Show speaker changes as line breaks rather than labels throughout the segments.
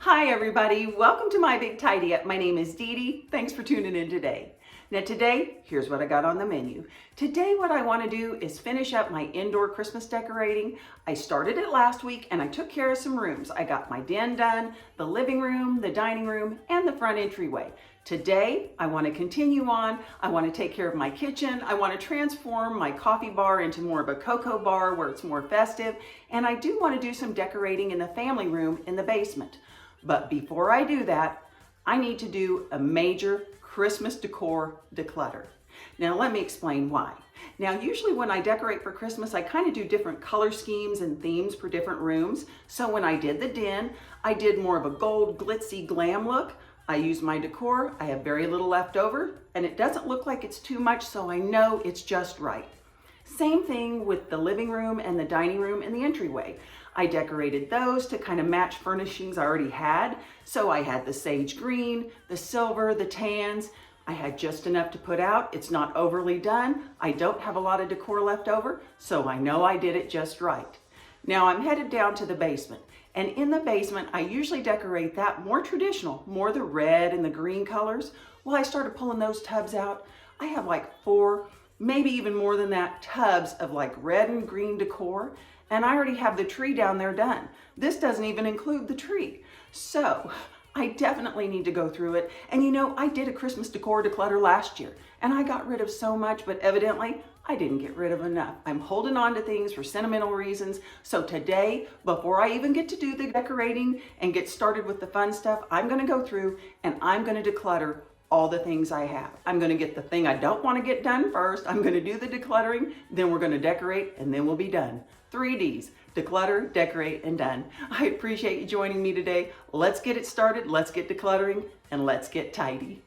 Hi everybody, welcome to my Big Tidy Up. My name is DeDe. Thanks for tuning in today. Now today, here's what I got on the menu. Today what I want to do is finish up my indoor Christmas decorating. I started it last week and I took care of some rooms. I got my den done, the living room, the dining room, and the front entryway. Today, I want to continue on. I want to take care of my kitchen. I want to transform my coffee bar into more of a cocoa bar where it's more festive. And I do want to do some decorating in the family room in the basement. But before I do that, I need to do a major Christmas decor declutter. Now let me explain why. Now usually when I decorate for Christmas, I kind of do different color schemes and themes for different rooms. So when I did the den, I did more of a gold glitzy glam look. I used my decor, I have very little left over, and it doesn't look like it's too much, so I know it's just right. Same thing with the living room and the dining room and the entryway. I decorated those to kind of match furnishings I already had. So I had the sage green, the silver, the tans. I had just enough to put out. It's not overly done. I don't have a lot of decor left over, so I know I did it just right. Now I'm headed down to the basement. And in the basement, I usually decorate that more traditional, more the red and the green colors. Well, I started pulling those tubs out. I have like 4, maybe even more than that, tubs of like red and green decor. And I already have the tree down there done. This doesn't even include the tree. So I definitely need to go through it. And you know, I did a Christmas decor declutter last year and I got rid of so much, but evidently I didn't get rid of enough. I'm holding on to things for sentimental reasons. So today, before I even get to do the decorating and get started with the fun stuff, I'm gonna go through and I'm gonna declutter all the things I have. I'm gonna get the thing I don't wanna get done first. I'm gonna do the decluttering, then we're gonna decorate, and then we'll be done. 3 Ds, declutter, decorate, and done. I appreciate you joining me today. Let's get it started, let's get decluttering, and let's get tidy.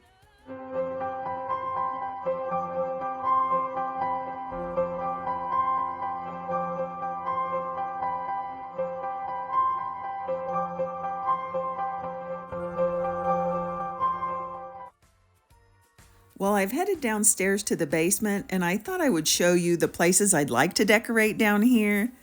Well, I've headed downstairs to the basement and I thought I would show you the places I'd like to decorate down here.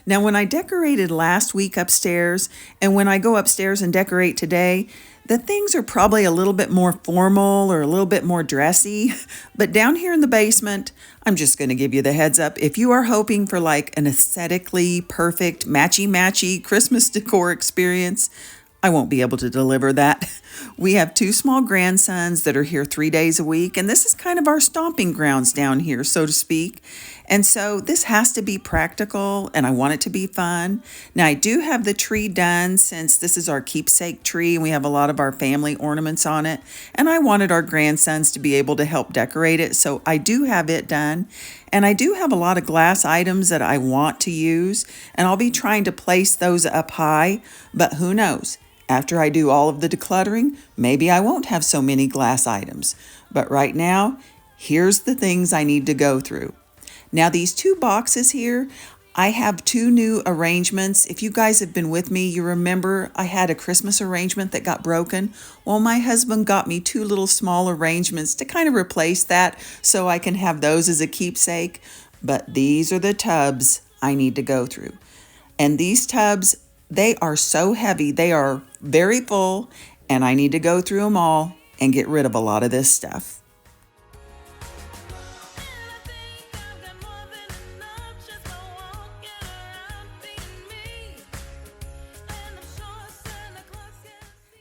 Now, when I decorated last week upstairs and when I go upstairs and decorate today, the things are probably a little bit more formal or a little bit more dressy. But down here in the basement, I'm just going to give you the heads up. If you are hoping for like an aesthetically perfect matchy-matchy Christmas decor experience, I won't be able to deliver that. We have 2 small grandsons that are here 3 days a week, and this is kind of our stomping grounds down here, so to speak. And so this has to be practical, and I want it to be fun. Now, I do have the tree done since this is our keepsake tree, and we have a lot of our family ornaments on it. And I wanted our grandsons to be able to help decorate it, so I do have it done. And I do have a lot of glass items that I want to use, and I'll be trying to place those up high, but who knows? After I do all of the decluttering, maybe I won't have so many glass items. But right now, here's the things I need to go through. Now, these 2 boxes here, I have 2 new arrangements. If you guys have been with me, you remember I had a Christmas arrangement that got broken. Well, my husband got me 2 little small arrangements to kind of replace that so I can have those as a keepsake. But these are the tubs I need to go through. And these tubs, they are so heavy, they are very full, and I need to go through them all and get rid of a lot of this stuff.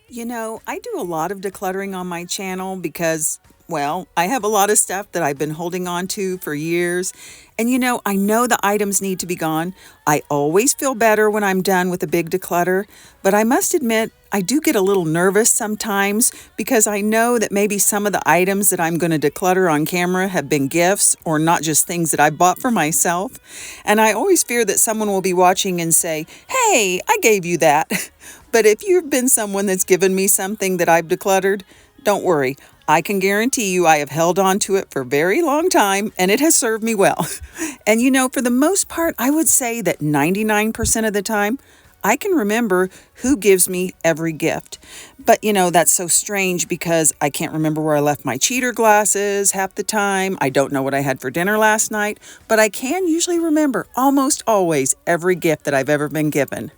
You know, I do a lot of decluttering on my channel because, well, I have a lot of stuff that I've been holding on to for years. And you know, I know the items need to be gone. I always feel better when I'm done with a big declutter, but I must admit, I do get a little nervous sometimes because I know that maybe some of the items that I'm going to declutter on camera have been gifts or not just things that I bought for myself. And I always fear that someone will be watching and say, "Hey, I gave you that." But if you've been someone that's given me something that I've decluttered, don't worry. I can guarantee you I have held on to it for a very long time and it has served me well. And you know, for the most part, I would say that 99% of the time, I can remember who gives me every gift. But you know, that's so strange because I can't remember where I left my cheater glasses half the time. I don't know what I had for dinner last night, but I can usually remember almost always every gift that I've ever been given.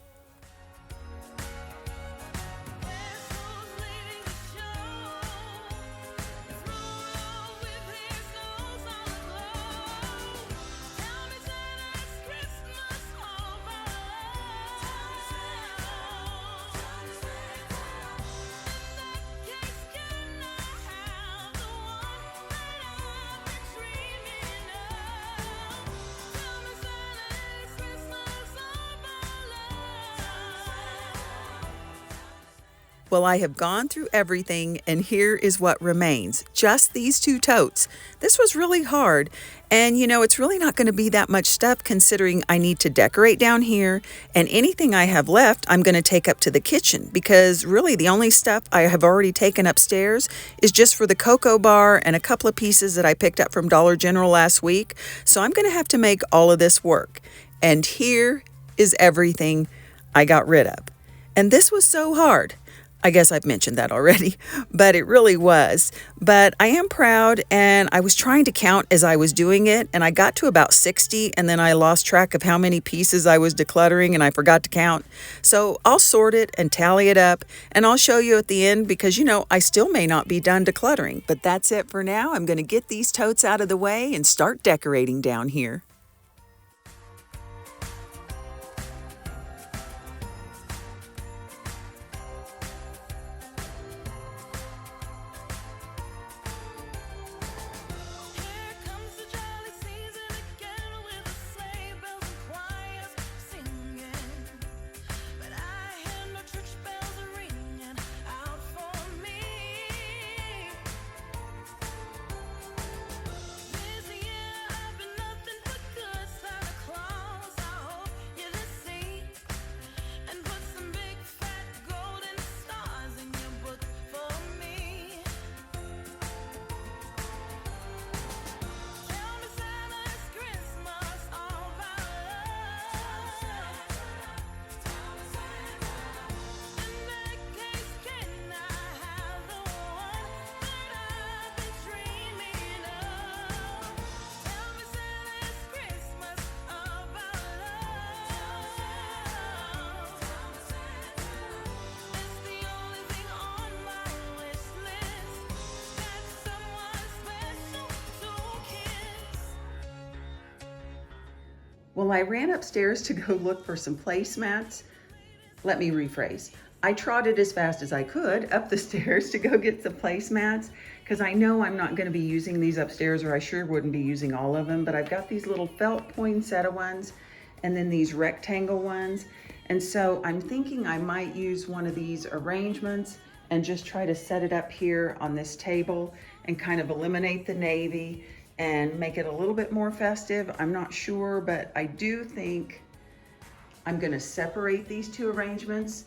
Well, I have gone through everything, and here is what remains. Just these two totes. This was really hard, and it's really not going to be that much stuff considering I need to decorate down here, and anything I have left I'm going to take up to the kitchen, because really the only stuff I have already taken upstairs is just for the cocoa bar and a couple of pieces that I picked up from Dollar General last week. So I'm going to have to make all of this work. And here is everything I got rid of. And this was so hard. I guess I've mentioned that already, but it really was. But I am proud, and I was trying to count as I was doing it, and I got to about 60, and then I lost track of how many pieces I was decluttering, and I forgot to count. So I'll sort it and tally it up, and I'll show you at the end, because I still may not be done decluttering. But that's it for now. I'm going to get these totes out of the way and start decorating down here. Well, I ran upstairs to go look for some placemats. Let me rephrase. I trotted as fast as I could up the stairs to go get some placemats, because I know I'm not going to be using these upstairs, or I sure wouldn't be using all of them. But I've got these little felt poinsettia ones and then these rectangle ones. And so I'm thinking I might use one of these arrangements and just try to set it up here on this table and kind of eliminate the navy and make it a little bit more festive. I'm not sure, but I do think I'm going to separate these two arrangements,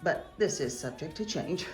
but this is subject to change.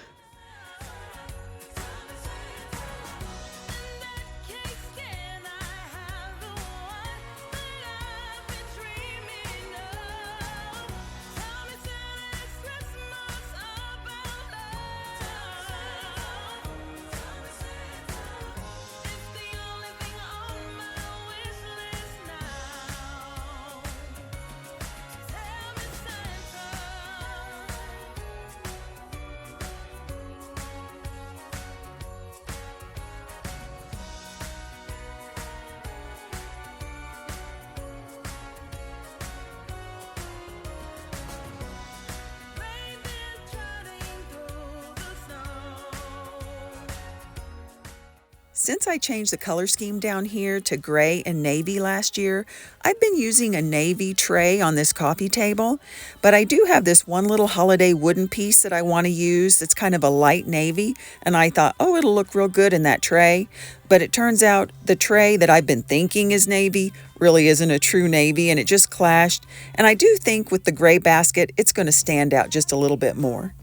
Since I changed the color scheme down here to gray and navy last year, I've been using a navy tray on this coffee table, but I do have this one little holiday wooden piece that I want to use that's kind of a light navy, and I thought, oh, it'll look real good in that tray. But it turns out the tray that I've been thinking is navy really isn't a true navy, and it just clashed. And I do think with the gray basket, it's going to stand out just a little bit more.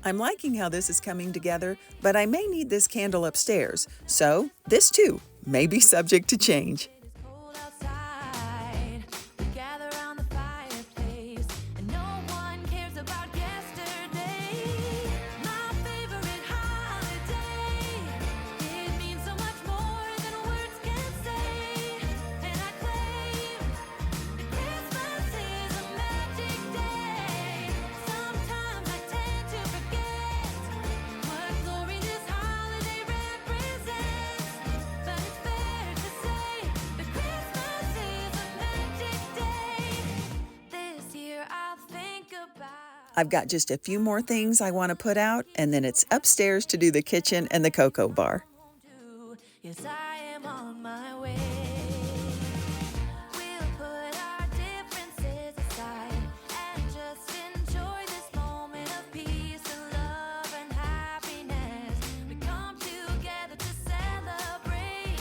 I'm liking how this is coming together, but I may need this candle upstairs, so this too may be subject to change. I've got just a few more things I want to put out, and then it's upstairs to do the kitchen and the cocoa bar.
Yes, I am on my way. We'll put our differences aside and just enjoy this moment of peace and love and happiness. We come together to celebrate.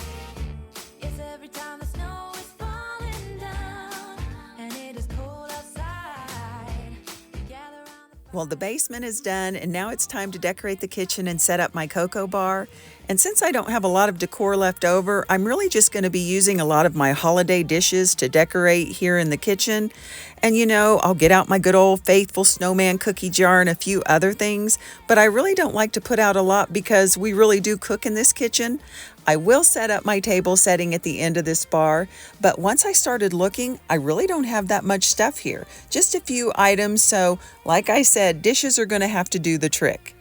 Yes, every time the snow is falling down and it is cold outside, we gather around the
Well, the basement is done, and now it's time to decorate the kitchen and set up my cocoa bar. And since I don't have a lot of decor left over, I'm really just going to be using a lot of my holiday dishes to decorate here in the kitchen. And I'll get out my good old faithful snowman cookie jar and a few other things, but I really don't like to put out a lot because we really do cook in this kitchen. I will set up my table setting at the end of this bar, but once I started looking, I really don't have that much stuff here. Just a few items, so like I said, dishes are going to have to do the trick.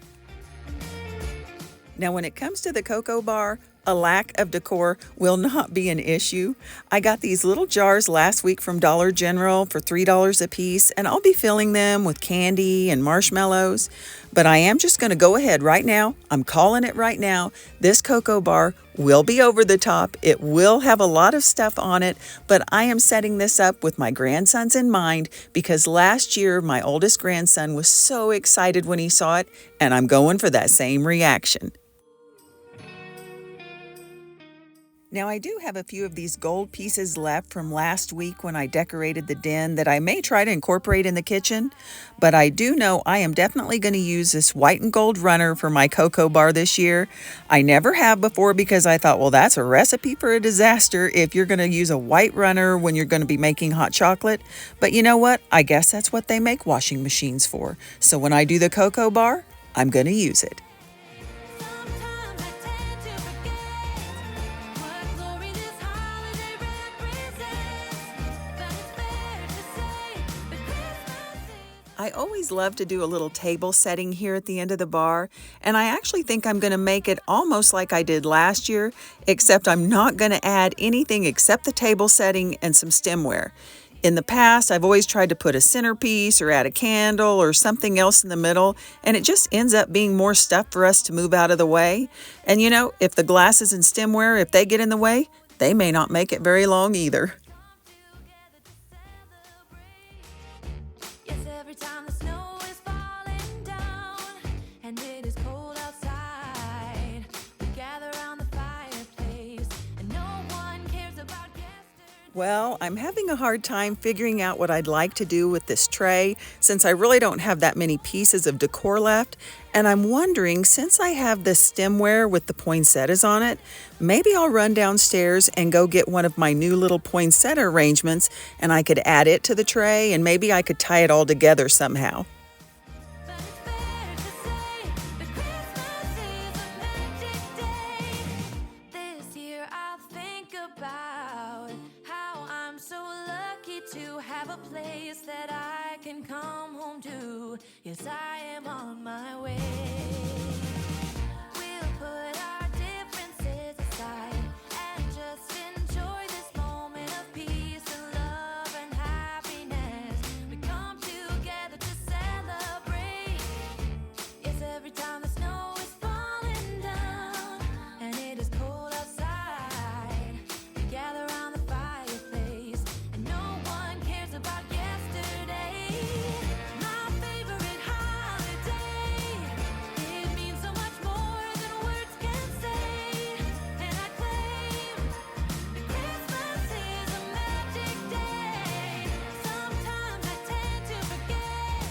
Now, when it comes to the cocoa bar, a lack of decor will not be an issue. I got these little jars last week from Dollar General for $3 a piece, and I'll be filling them with candy and marshmallows. But I am just going to go ahead right now. I'm calling it right now. This cocoa bar will be over the top. It will have a lot of stuff on it, but I am setting this up with my grandsons in mind because last year my oldest grandson was so excited when he saw it, and I'm going for that same reaction. Now, I do have a few of these gold pieces left from last week when I decorated the den that I may try to incorporate in the kitchen, but I do know I am definitely going to use this white and gold runner for my cocoa bar this year. I never have before because I thought, well, that's a recipe for a disaster if you're going to use a white runner when you're going to be making hot chocolate. But you know what? I guess that's what they make washing machines for. So when I do the cocoa bar, I'm going to use it. I always love to do a little table setting here at the end of the bar, and I actually think I'm going to make it almost like I did last year, except I'm not going to add anything except the table setting and some stemware. In the past, I've always tried to put a centerpiece or add a candle or something else in the middle, and it just ends up being more stuff for us to move out of the way. And if the glasses and stemware, if they get in the way, they may not make it very long either. Well, I'm having a hard time figuring out what I'd like to do with this tray since I really don't have that many pieces of decor left. And I'm wondering, since I have this stemware with the poinsettias on it, maybe I'll run downstairs and go get one of my new little poinsettia arrangements and I could add it to the tray and maybe I could tie it all together somehow.
To have a place that I can come home to. Yes, I am on my way. We'll put our differences aside and just enjoy this moment of peace and love and happiness. We come together to celebrate. Yes, every time the snow is falling down and it is cold outside, we gather around the fireplace and no one cares about yesterday. My favorite holiday. It means so much more than words can say. And I claim that Christmas is a magic day. Sometimes I tend to forget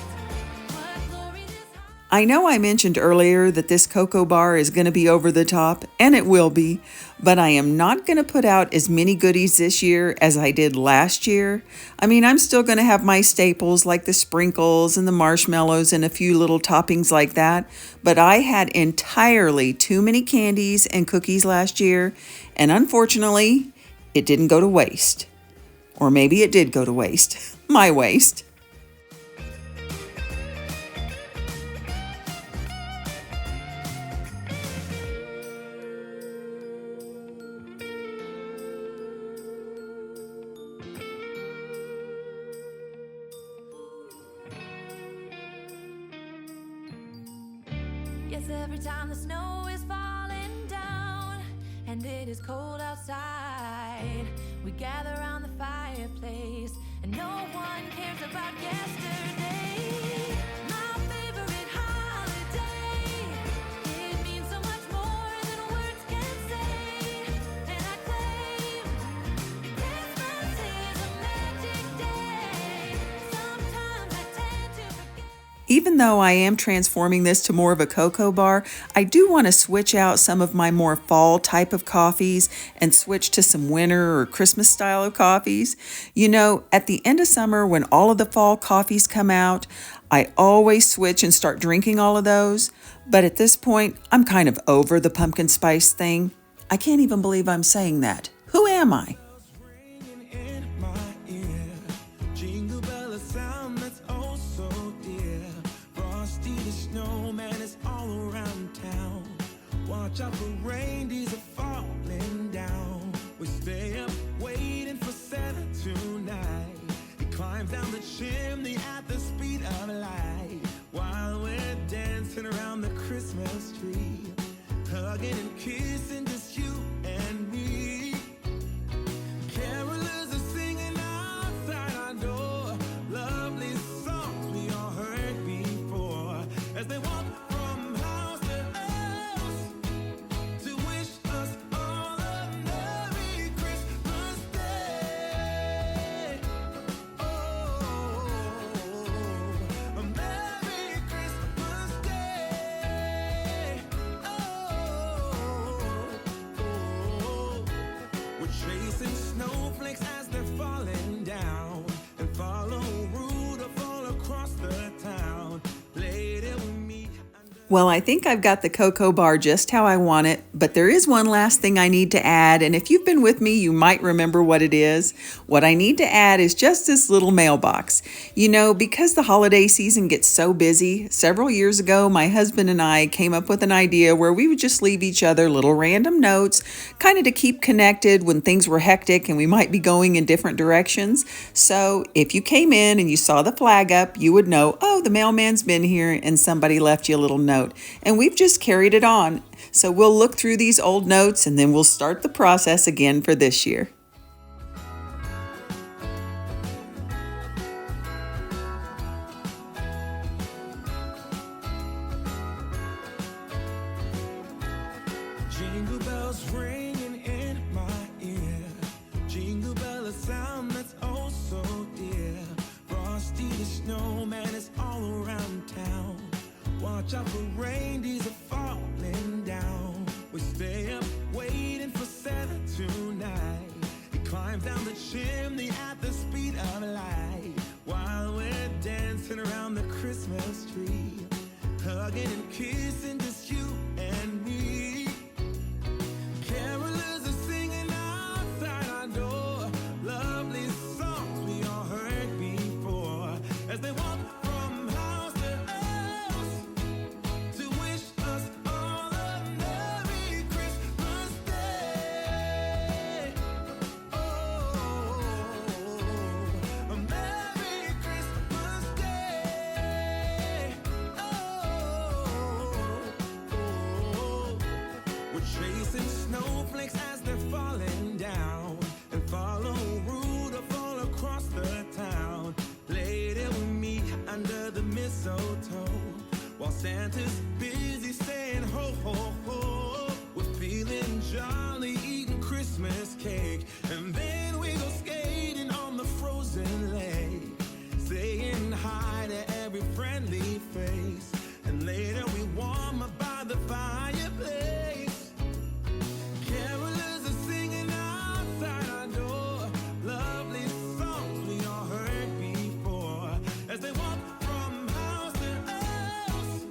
what glory this
I know I mentioned earlier that this cocoa bar is going to be over the top, and it will be, but I am not going to put out as many goodies this year as I did last year. I mean, I'm still going to have my staples like the sprinkles and the marshmallows and a few little toppings like that, but I had entirely too many candies and cookies last year, and unfortunately, it didn't go to waste. Or maybe it did go to waste. My waste.
Cause every time the snow is falling down and it is cold outside, we gather around the fireplace and no one cares about yesterday. My favorite holiday, it means so much more than words can say. And I claim Christmas is a magic day. Sometimes I tend to forget.
Even though I am transforming this to more of a cocoa bar, I do want to switch out some of my more fall type of coffees and switch to some winter or Christmas style of coffees. You know, at the end of summer when all of the fall coffees come out, I always switch and start drinking all of those. But at this point, I'm kind of over the pumpkin spice thing. I can't even believe I'm saying that. Who am I?
Ringing in my ear, jingle bell, a sound that's oh so dear. Frosty the snowman is all around town. Watch out for reindeers are falling down. We stay up waiting for Santa tonight. He climbs down the chimney at the speed of light while we're dancing around the Christmas tree, hugging and kissing just you and me. Carolers are singing outside our door, lovely songs we all heard before, as they walk from house to house to wish us all a Merry Christmas Day. Oh, a Merry Christmas Day. Oh. We're chasing snowflakes as they're falling down, and follow Rudolph all across the town. Later we meet under
Well, I think I've got the cocoa bar just how I want it, but there is one last thing I need to add, and if you've been with me, you might remember what it is. What I need to add is just this little mailbox. You know, because the holiday season gets so busy, several years ago, my husband and I came up with an idea where we would just leave each other little random notes, kind of to keep connected when things were hectic and we might be going in different directions. So if you came in and you saw the flag up, you would know, oh, the mailman's been here and somebody left you a little note. And we've just carried it on. So we'll look through these old notes and then we'll start the process again for this year.
jingle bells ringing in my ear. Jingle bell, a sound that's oh so dear. Frosty the snowman is all around town. Watch out for reindeers are falling down. We stay up waiting for Santa tonight. He climbs down the chimney at the speed of light while we're dancing around the Christmas tree, hugging and kissing just you and me. Carolers are singing outside our door, lovely songs we all heard before, as they walk from house to house to wish us all a Merry Christmas Day. Oh, a Merry Christmas Day. Oh. We're chasing snowflakes as they're falling down, and follow Rudolph all across the town. Later we meet under the mistletoe, while Santa's busy saying ho, ho, ho. We're feeling jolly, eating Christmas cake, and then we go skating on the frozen lake, saying hi to every friendly face, and later we warm up by the fireplace. Carolers are singing outside our door, lovely songs we all heard before, as they walk from house to house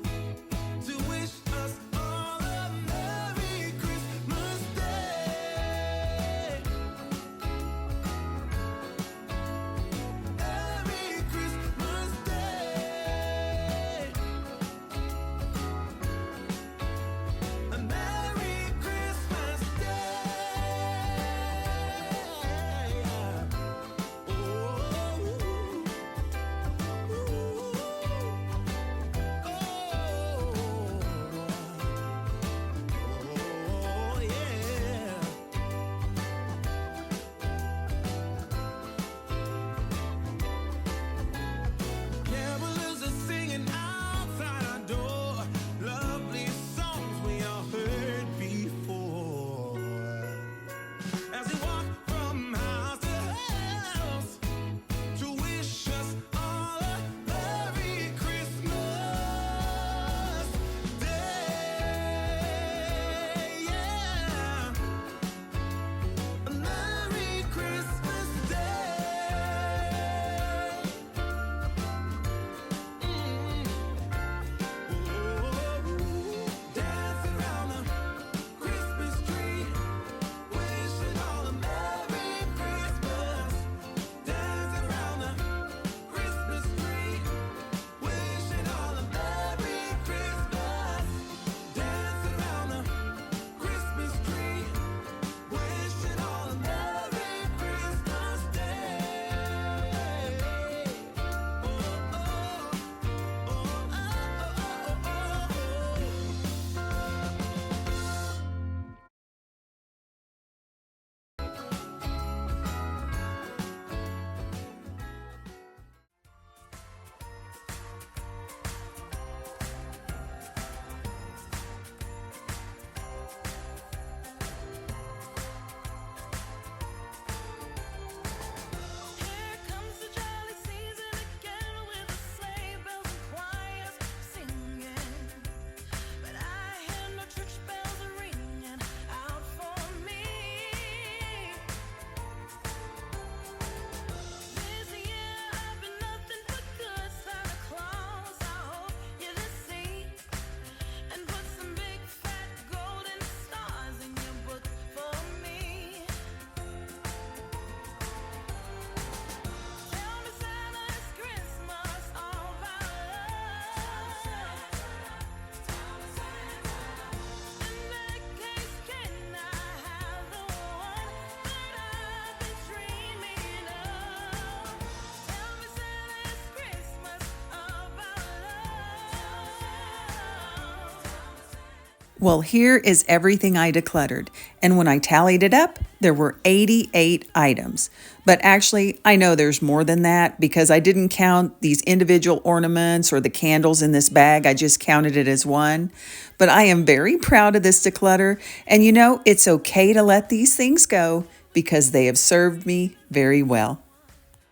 Well, here is everything I decluttered, and when I tallied it up, there were 88 items. But actually, I know there's more than that because I didn't count these individual ornaments or the candles in this bag. I just counted it as one. But I am very proud of this declutter, and you know, it's okay to let these things go because they have served me very well.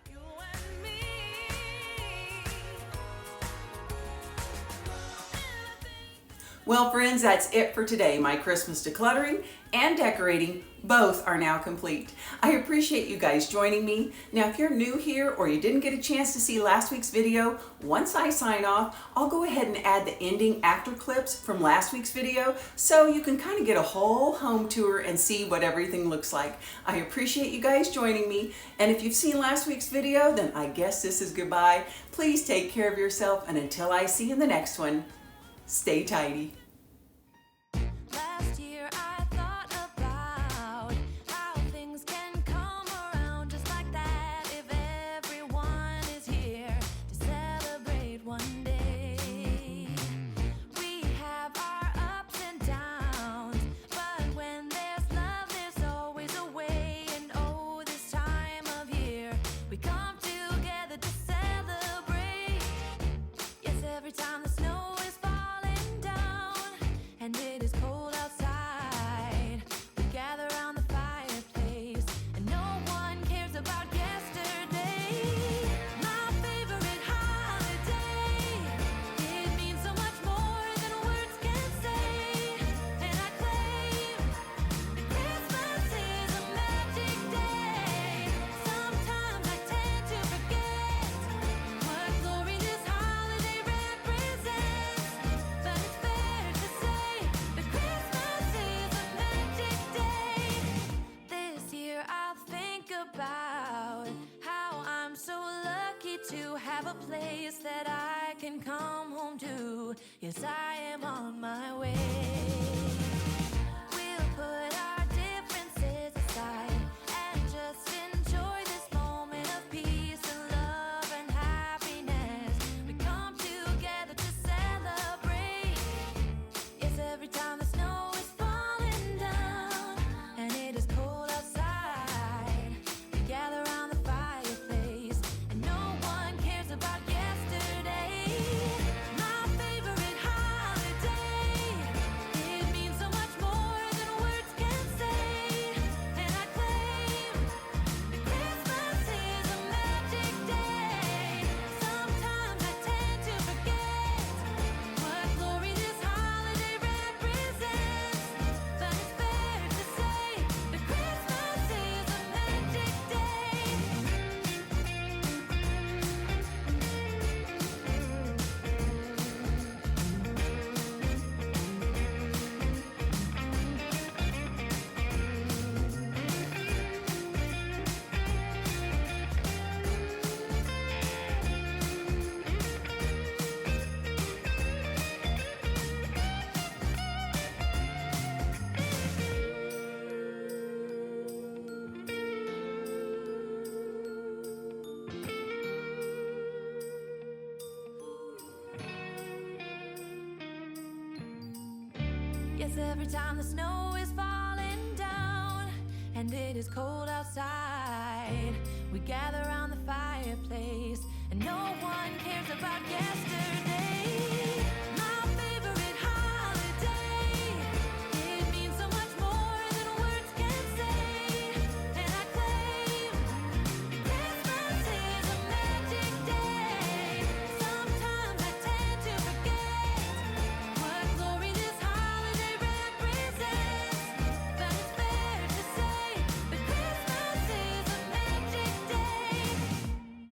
You and me.
Well, friends, that's it for today. My Christmas decluttering and decorating both are now complete. I appreciate you guys joining me. Now, if you're new here or you didn't get a chance to see last week's video, once I sign off, I'll go ahead and add the ending after clips from last week's video so you can kind of get a whole home tour and see what everything looks like. I appreciate you guys joining me. And if you've seen last week's video, then I guess this is goodbye. Please take care of yourself, and until I see you in the next one, stay tidy.
Last year I thought about how things can come around just like that if everyone is here to celebrate one day. We have our ups and downs, but when there's love there's always a way. And oh, this time of year we come together to celebrate. Yes, every time the snow is falling down and it is cold outside, we gather around the fireplace and no one cares about yesterday. My favorite holiday, it means so much more than words can say. And I claim that Christmas is a magic day. Sometimes I tend to forget what glory this holiday represents, but it's fair to say that Christmas is a magic day. This year I'll think about how I'm so lucky to have a place that I can come home to. Yes, I am on my way. We'll put our differences aside and just enjoy this moment of peace and love and happiness. We come together to celebrate. Yes, every time the snow is falling down and it is cold outside, we gather around the fireplace and no one cares about yesterday. My favorite holiday, it means so much more than words can say. And I claim that Christmas is a magic day. Sometimes I tend to forget what glory this holiday represents, but it's fair to say that Christmas is a magic day. Yes, every time the snow is falling down and it is cold outside, we gather around the fireplace and no one cares about yesterday.